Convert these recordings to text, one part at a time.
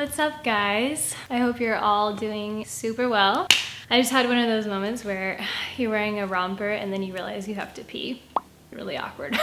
What's up, guys? I hope you're all doing super well. I just had one of those moments where you're wearing a romper and then you realize you have to pee. Really awkward.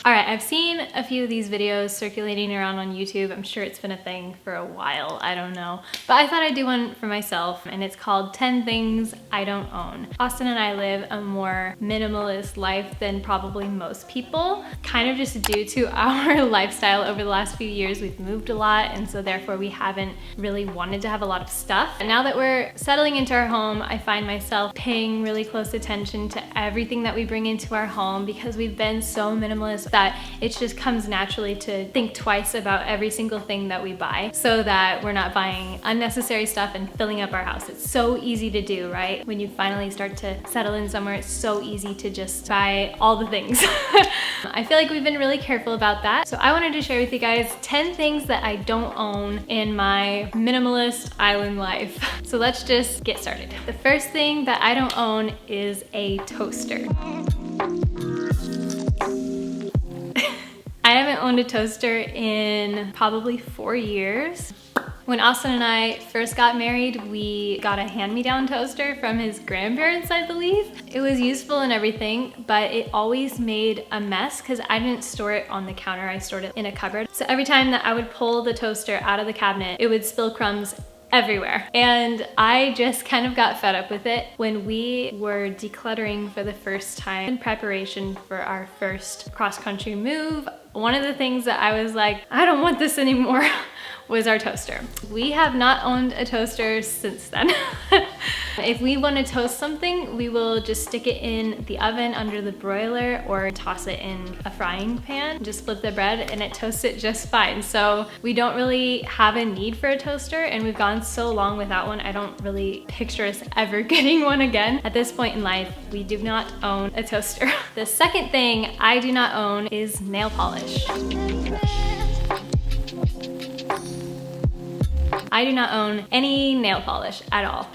All right, I've seen a few of these videos circulating around on YouTube. I'm sure it's been a thing for a while, I don't know. But I thought I'd do one for myself, and it's called 10 Things I Don't Own. Austin and I live a more minimalist life than probably most people, kind of just due to our lifestyle over the last few years. We've moved a lot, and so therefore we haven't really wanted to have a lot of stuff. And now that we're settling into our home, I find myself paying really close attention to everything that we bring into our home, because we've been so minimalist that it just comes naturally to think twice about every single thing that we buy, so that we're not buying unnecessary stuff and filling up our house. It's so easy to do, right? When you finally start to settle in somewhere, it's so easy to just buy all the things. I feel like we've been really careful about that. So I wanted to share with you guys 10 things that I don't own in my minimalist island life. So let's just get started. The first thing that I don't own is a toaster. I haven't owned a toaster in probably 4 years. When Austin and I first got married, we got a hand-me-down toaster from his grandparents, I believe. It was useful and everything, but it always made a mess because I didn't store it on the counter. I stored it in a cupboard. So every time that I would pull the toaster out of the cabinet, it would spill crumbs everywhere. And I just kind of got fed up with it. When we were decluttering for the first time in preparation for our first cross-country move, one of the things that I was like, I don't want this anymore, was our toaster. We have not owned a toaster since then. If we want to toast something, we will just stick it in the oven under the broiler or toss it in a frying pan, just flip the bread and it toasts it just fine. So we don't really have a need for a toaster, and we've gone so long without one, I don't really picture us ever getting one again. At this point in life, we do not own a toaster. The second thing I do not own is nail polish. I do not own any nail polish at all.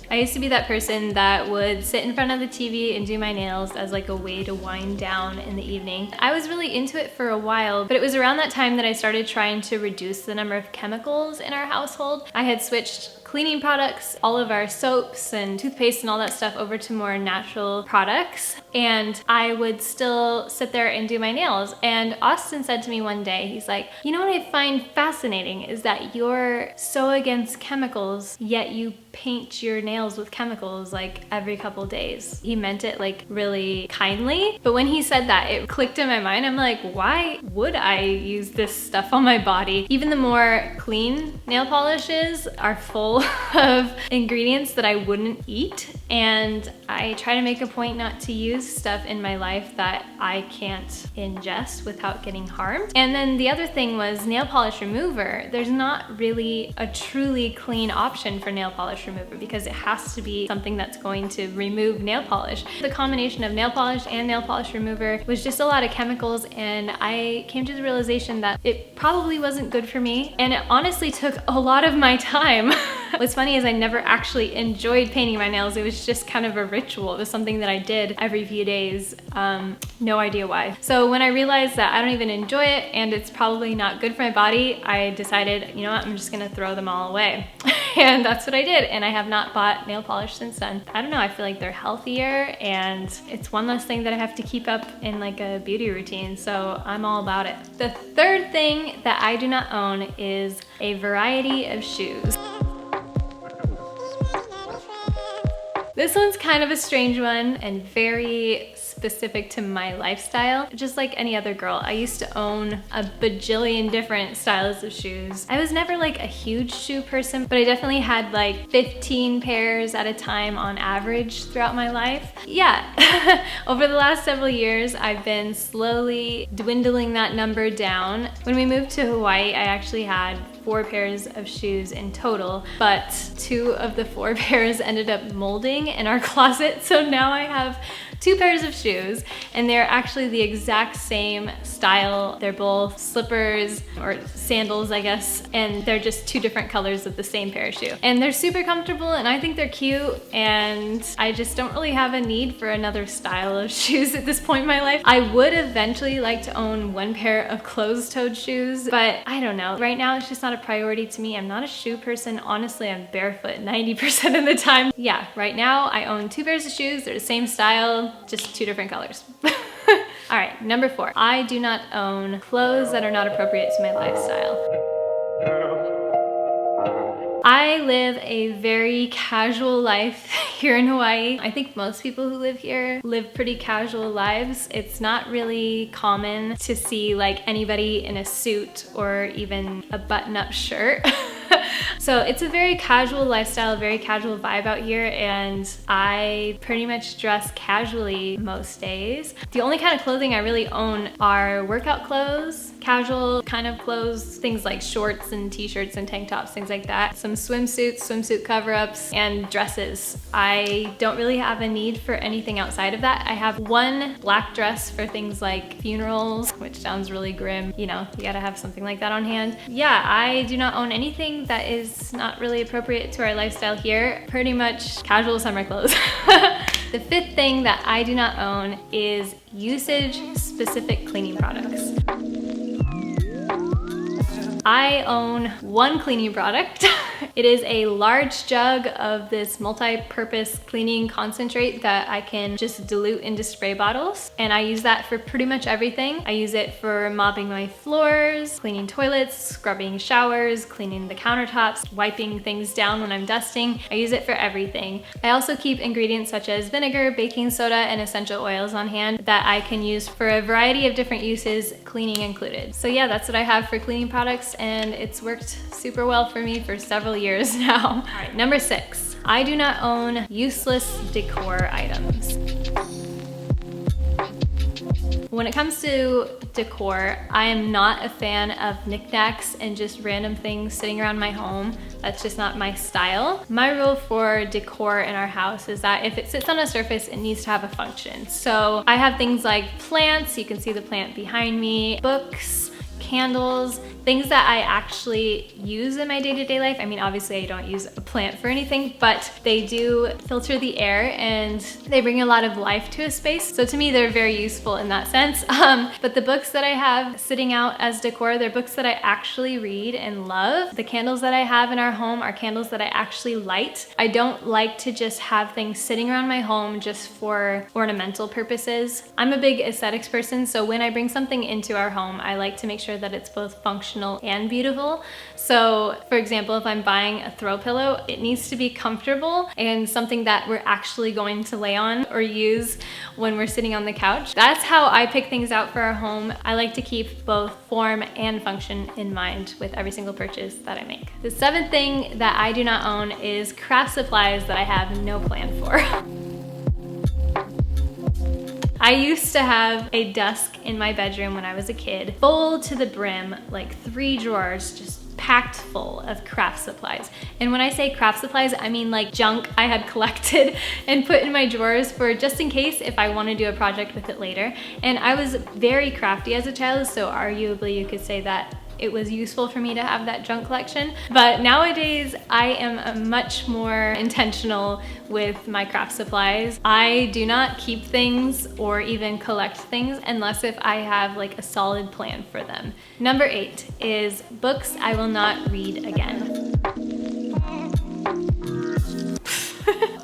I used to be that person that would sit in front of the TV and do my nails as like a way to wind down in the evening. I was really into it for a while, but it was around that time that I started trying to reduce the number of chemicals in our household. I had switched cleaning products, all of our soaps and toothpaste and all that stuff over to more natural products, and I would still sit there and do my nails. And Austin said to me one day, he's like, you know what I find fascinating is that you're so against chemicals, yet you paint your nails with chemicals like every couple days. He meant it like really kindly, but when he said that, it clicked in my mind. I'm like, why would I use this stuff on my body? Even the more clean nail polishes are full of ingredients that I wouldn't eat, and I try to make a point not to use stuff in my life that I can't ingest without getting harmed. And then the other thing was nail polish remover. There's not really a truly clean option for nail polish remover because it has to be something that's going to remove nail polish. The combination of nail polish and nail polish remover was just a lot of chemicals, and I came to the realization that it probably wasn't good for me, and it honestly took a lot of my time. What's funny is I never actually enjoyed painting my nails. It was just kind of a ritual. It was something that I did every few days. No idea why. So when I realized that I don't even enjoy it and it's probably not good for my body, I decided, you know what, I'm just gonna throw them all away. And that's what I did. And I have not bought nail polish since then. I don't know, I feel like they're healthier and it's one less thing that I have to keep up in like a beauty routine. So I'm all about it. The third thing that I do not own is a variety of shoes. This one's kind of a strange one and very specific to my lifestyle. Just like any other girl, I used to own a bajillion different styles of shoes. I was never like a huge shoe person, but I definitely had like 15 pairs at a time on average throughout my life. Yeah, over the last several years, I've been slowly dwindling that number down. When we moved to Hawaii, I actually had 4 pairs of shoes in total, but 2 of the 4 pairs ended up molding in our closet. So now I have two pairs of shoes, and they're actually the exact same style. They're both slippers or sandals, I guess, and they're just two different colors of the same pair of shoe. And they're super comfortable, and I think they're cute, and I just don't really have a need for another style of shoes at this point in my life. I would eventually like to own one pair of closed-toed shoes, but I don't know. Right now, it's just not a priority to me. I'm not a shoe person. Honestly, I'm barefoot 90% of the time. Yeah, right now I own two pairs of shoes. They're the same style, just two different colors. All right, number 4. I do not own clothes that are not appropriate to my lifestyle. I live a very casual life here in Hawaii. I think most people who live here live pretty casual lives. It's not really common to see like anybody in a suit or even a button-up shirt. So it's a very casual lifestyle, very casual vibe out here, and I pretty much dress casually most days. The only kind of clothing I really own are workout clothes, casual kind of clothes, things like shorts and t-shirts and tank tops, things like that. Some swimsuits, swimsuit cover-ups, and dresses. I don't really have a need for anything outside of that. I have one black dress for things like funerals, which sounds really grim. You know, you gotta have something like that on hand. Yeah, I do not own anything that is not really appropriate to our lifestyle here. Pretty much casual summer clothes. The 5th thing that I do not own is usage-specific cleaning products. I own one cleaning product. It is a large jug of this multi-purpose cleaning concentrate that I can just dilute into spray bottles. And I use that for pretty much everything. I use it for mopping my floors, cleaning toilets, scrubbing showers, cleaning the countertops, wiping things down when I'm dusting. I use it for everything. I also keep ingredients such as vinegar, baking soda, and essential oils on hand that I can use for a variety of different uses, cleaning included. So yeah, that's what I have for cleaning products, and it's worked super well for me for several years now. All right, number 6. I do not own useless decor items. When it comes to decor, I am not a fan of knickknacks and just random things sitting around my home. That's just not my style. My rule for decor in our house is that if it sits on a surface, it needs to have a function. So I have things like plants, you can see the plant behind me, books, candles, things that I actually use in my day-to-day life. I mean, obviously I don't use a plant for anything, but they do filter the air and they bring a lot of life to a space. So to me, they're very useful in that sense. But the books that I have sitting out as decor, they're books that I actually read and love. The candles that I have in our home are candles that I actually light. I don't like to just have things sitting around my home just for ornamental purposes. I'm a big aesthetics person, so when I bring something into our home, I like to make sure that it's both functional and beautiful. So for example, if I'm buying a throw pillow, it needs to be comfortable and something that we're actually going to lay on or use when we're sitting on the couch. That's how I pick things out for our home. I like to keep both form and function in mind with every single purchase that I make. The 7th thing that I do not own is craft supplies that I have no plan for. I used to have a desk in my bedroom when I was a kid, full to the brim, like 3 drawers just packed full of craft supplies. And when I say craft supplies, I mean like junk I had collected and put in my drawers for just in case if I want to do a project with it later. And I was very crafty as a child, so arguably you could say that it was useful for me to have that junk collection. But nowadays, I am much more intentional with my craft supplies. I do not keep things or even collect things unless if I have like a solid plan for them. Number 8 is books I will not read again.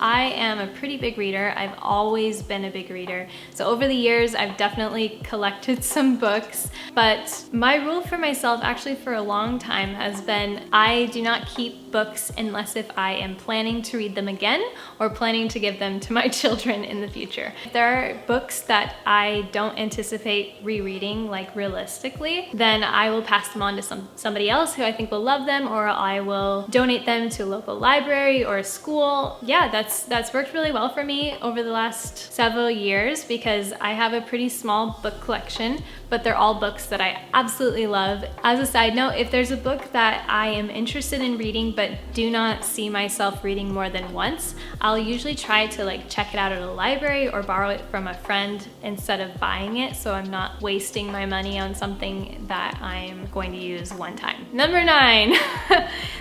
I am a pretty big reader. I've always been a big reader. So over the years, I've definitely collected some books, but my rule for myself actually for a long time has been I do not keep books unless if I am planning to read them again or planning to give them to my children in the future. If there are books that I don't anticipate rereading, like realistically, then I will pass them on to somebody else who I think will love them, or I will donate them to a local library or a school. Yeah, that's that's worked really well for me over the last several years because I have a pretty small book collection, but they're all books that I absolutely love. As a side note, if there's a book that I am interested in reading but do not see myself reading more than once, I'll usually try to like check it out at a library or borrow it from a friend instead of buying it, so I'm not wasting my money on something that I'm going to use one time. Number 9,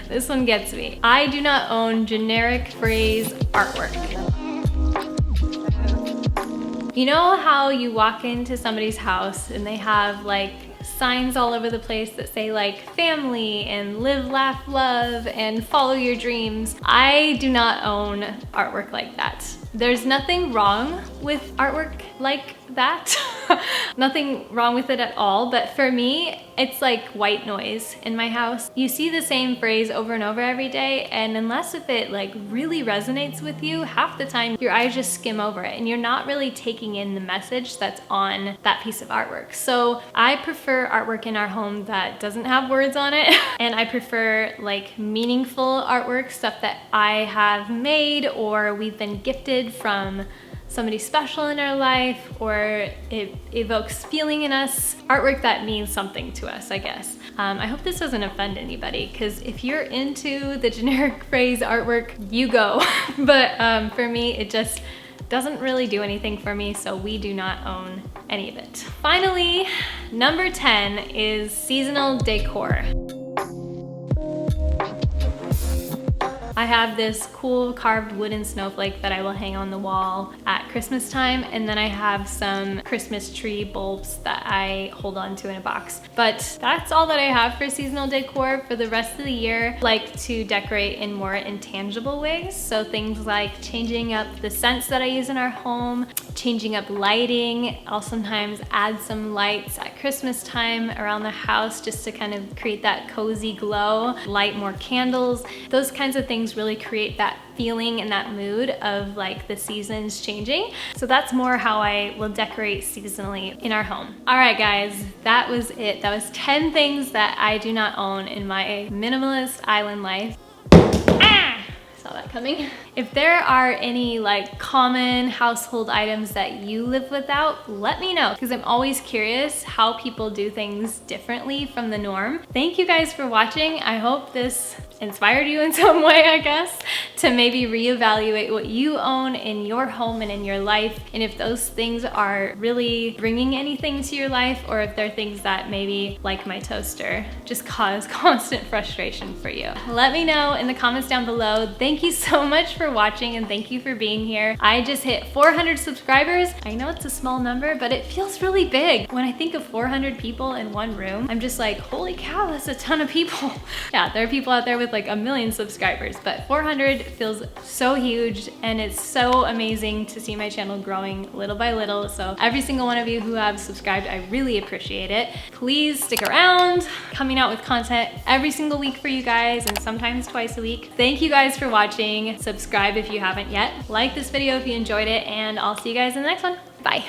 this one gets me. I do not own generic phrase artwork. You know how you walk into somebody's house and they have like signs all over the place that say like family and live, laugh, love and follow your dreams? I do not own artwork like that. There's nothing wrong with artwork like that. Nothing wrong with it at all, but for me, it's like white noise in my house. You see the same phrase over and over every day, and unless if it like really resonates with you, half the time your eyes just skim over it and you're not really taking in the message that's on that piece of artwork. So I prefer artwork in our home that doesn't have words on it, and I prefer like meaningful artwork, stuff that I have made or we've been gifted from somebody special in our life, or it evokes feeling in us. Artwork that means something to us, I guess. I hope this doesn't offend anybody, because if you're into the generic phrase artwork, you go. But for me, it just doesn't really do anything for me, so we do not own any of it. Finally, number 10 is seasonal decor. I have this cool carved wooden snowflake that I will hang on the wall at Christmas time, and then I have some Christmas tree bulbs that I hold on to in a box. But that's all that I have for seasonal decor. For the rest of the year, I like to decorate in more intangible ways. So things like changing up the scents that I use in our home, changing up lighting. I'll sometimes add some lights at Christmas time around the house just to kind of create that cozy glow, light more candles. Those kinds of things really create that feeling and that mood of like the seasons changing. So that's more how I will decorate seasonally in our home. All right, guys, that was it. That was 10 things that I do not own in my minimalist island life. Saw that coming. If there are any like common household items that you live without, let me know, because I'm always curious how people do things differently from the norm. Thank you guys for watching. I hope this inspired you in some way, I guess, to maybe reevaluate what you own in your home and in your life, and if those things are really bringing anything to your life, or if they're things that maybe, like my toaster, just cause constant frustration for you. Let me know in the comments down below. Thank you so much for watching, and thank you for being here. I just hit 400 subscribers. I know it's a small number, but it feels really big. When I think of 400 people in one room, I'm just like, holy cow, that's a ton of people. Yeah, there are people out there with like 1 million subscribers, but 400 feels so huge, and it's so amazing to see my channel growing little by little. So every single one of you who have subscribed, I really appreciate it. Please stick around, coming out with content every single week for you guys, and sometimes twice a week. Thank you guys for watching. Subscribe if you haven't yet. Like this video if you enjoyed it, and I'll see you guys in the next one. Bye.